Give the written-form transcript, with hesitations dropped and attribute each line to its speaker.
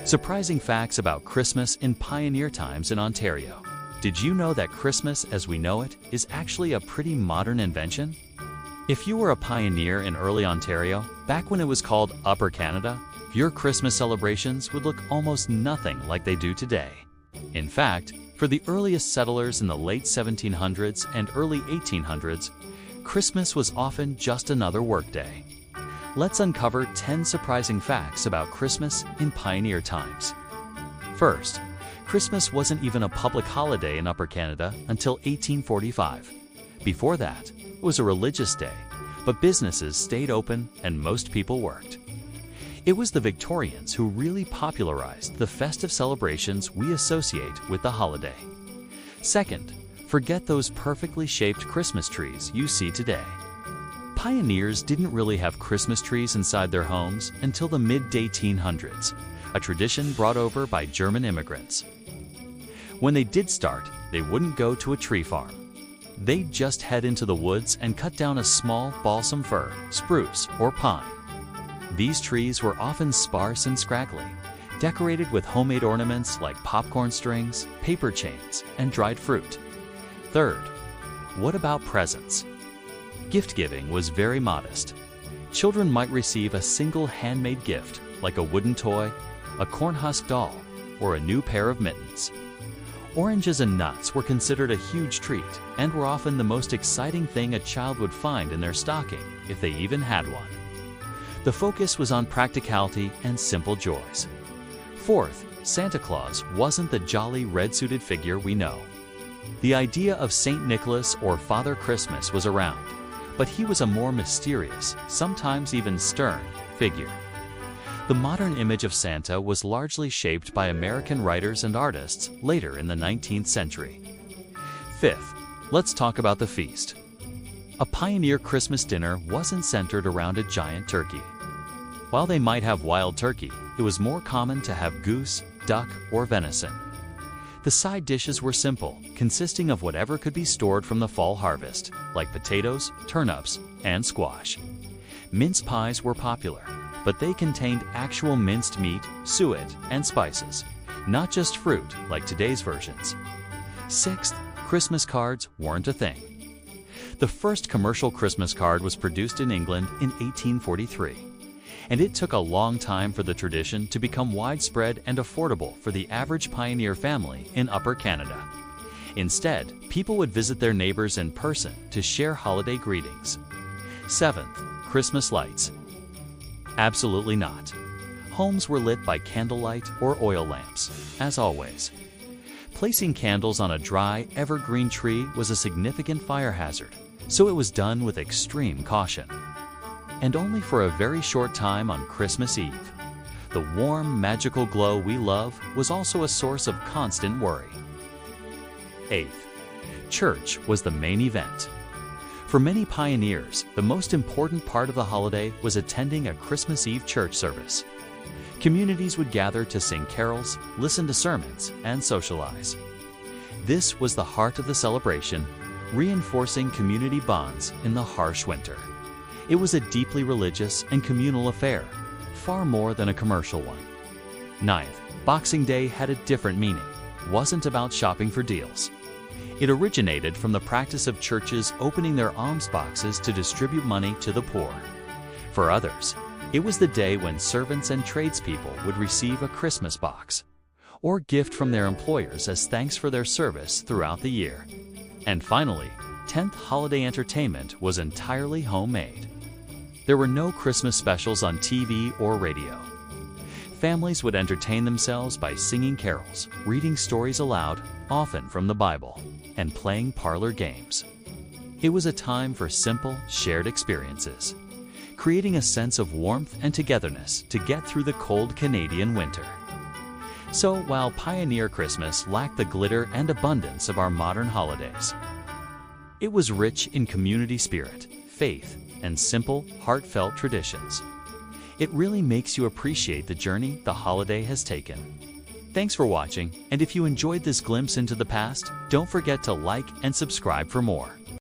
Speaker 1: Surprising facts about Christmas in pioneer times in Ontario. Did you know that Christmas as we know it is actually a pretty modern invention? If you were a pioneer in early Ontario, back when it was called Upper Canada, your Christmas celebrations would look almost nothing like they do today. In fact, for the earliest settlers in the late 1700s and early 1800s, Christmas was often just another workday. Let's uncover 10 surprising facts about Christmas in pioneer times. First, Christmas wasn't even a public holiday in Upper Canada until 1845. Before that, it was a religious day, but businesses stayed open and most people worked. It was the Victorians who really popularized the festive celebrations we associate with the holiday. Second, forget those perfectly shaped Christmas trees you see today. Pioneers didn't really have Christmas trees inside their homes until the mid-1800s, a tradition brought over by German immigrants. When they did start, they wouldn't go to a tree farm. They'd just head into the woods and cut down a small balsam fir, spruce, or pine. These trees were often sparse and scraggly, decorated with homemade ornaments like popcorn strings, paper chains, and dried fruit. Third, what about presents? Gift-giving was very modest. Children might receive a single handmade gift, like a wooden toy, a cornhusk doll, or a new pair of mittens. Oranges and nuts were considered a huge treat and were often the most exciting thing a child would find in their stocking, if they even had one. The focus was on practicality and simple joys. Fourth, Santa Claus wasn't the jolly red-suited figure we know. The idea of Saint Nicholas or Father Christmas was around, but he was a more mysterious, sometimes even stern, figure. The modern image of Santa was largely shaped by American writers and artists later in the 19th century. Fifth, let's talk about the feast. A pioneer Christmas dinner wasn't centered around a giant turkey. While they might have wild turkey, it was more common to have goose, duck, or venison. The side dishes were simple, consisting of whatever could be stored from the fall harvest, like potatoes, turnips, and squash. Mince pies were popular, but they contained actual minced meat, suet, and spices, not just fruit like today's versions. Sixth, Christmas cards weren't a thing. The first commercial Christmas card was produced in England in 1843. And it took a long time for the tradition to become widespread and affordable for the average pioneer family in Upper Canada. Instead, people would visit their neighbors in person to share holiday greetings. Seventh, Christmas lights. Absolutely not. Homes were lit by candlelight or oil lamps, as always. Placing candles on a dry, evergreen tree was a significant fire hazard, so it was done with extreme caution. And only for a very short time on Christmas Eve. The warm, magical glow we love was also a source of constant worry. Eighth, church was the main event. For many pioneers, the most important part of the holiday was attending a Christmas Eve church service. Communities would gather to sing carols, listen to sermons, and socialize. This was the heart of the celebration, reinforcing community bonds in the harsh winter. It was a deeply religious and communal affair, far more than a commercial one. Ninth, Boxing Day had a different meaning. It wasn't about shopping for deals. It originated from the practice of churches opening their alms boxes to distribute money to the poor. For others, it was the day when servants and tradespeople would receive a Christmas box or gift from their employers as thanks for their service throughout the year. And finally, 10th, holiday entertainment was entirely homemade. There were no Christmas specials on TV or radio. Families would entertain themselves by singing carols, reading stories aloud, often from the Bible, and playing parlor games. It was a time for simple, shared experiences, creating a sense of warmth and togetherness to get through the cold Canadian winter. So while pioneer Christmas lacked the glitter and abundance of our modern holidays, it was rich in community spirit, faith, and simple, heartfelt traditions. It really makes you appreciate the journey the holiday has taken. Thanks for watching, and if you enjoyed this glimpse into the past, don't forget to like and subscribe for more.